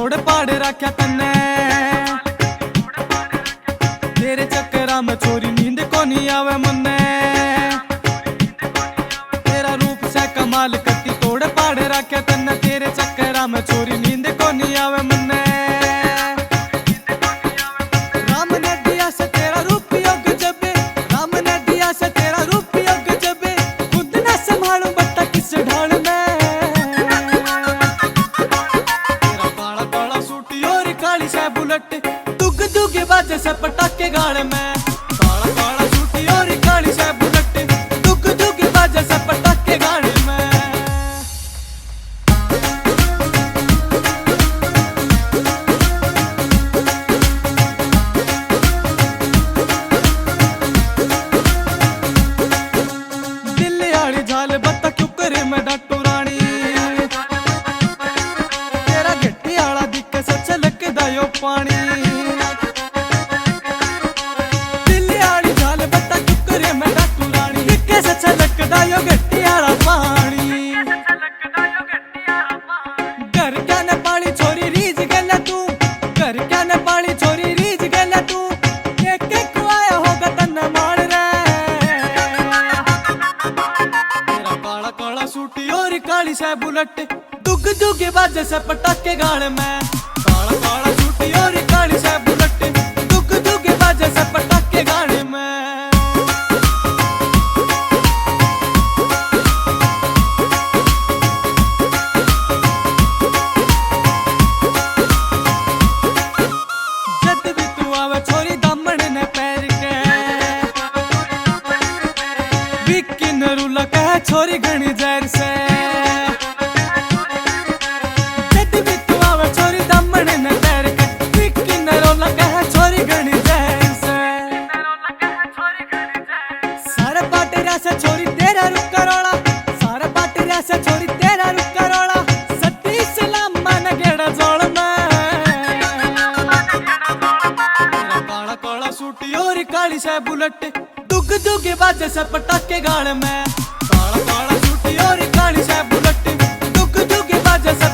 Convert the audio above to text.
तोड़ पाड़ रखा तन्ने, तेरे चक्करा में छोरी नींद को नहीं आवे मन्ने, तेरा रूप से कमाल करती तोड़ पाड़ रखा तन्ने, तेरे चक्करा में छोरी नींद को नहीं आवे मन्ने। राम ने दिया से तेरा रूप योग जबे, राम ने दिया से तेरा रूप योग जबे, खुद न संभालूं बट्टा किस ढाल में। तेरा काला काला सूटी और काली से बुलेट, दुग दुगे बाजे से पटाके गाड़ में। काला काला सूटी और काली से बुलेट, दुग दुगे बाजे से पटाके गाड़ में। दिल्ली आली झाल बत्ता क्यों करे मैं डाटू रानी, तेरा गट्टी आला दिखे से छलकदा यो पानी। दिल्ली आली झाल बत्ता क्यों करे मैं डाटू रानी, दिखे से छलकदा यो गट्टी आला पानी। घर क्या न पाली छोरी रीझ गया तू, घर क्या न पाली छोरी रीझ गया तू, एक एक आया होगा तन्ना मार रे। तेरा काला काला सूटी और काली से बुलेट, दुग दुगे बाजे से पटाके गाड़ में। काला काला सूटी और काली से बुलेट, दुग दुगे बाजे से पटाके गाड़ में। जद भी तू आवे छोरी दामन ने पैर के, विक्की नरूला कहे छोरी घनी जहर से। जद भी तू आवे छोरी दामन ने पैर के, विक्की नरूला कहे छोरी घनी जहर से। सारे पाटेरा से छोरी तेरा रुक करोड़ा, सारे पाटेरा से छोरी तेरा रुक करोड़ा, सती सलाम मन गेड़ा जोड़ में। तेरा काला काला सूटी और काली से बुलेट, दुग दुगे बाजे से पटाके गाड़ में। काला काला सूटी और काली से बुलेट, दुग दुगे बाजे से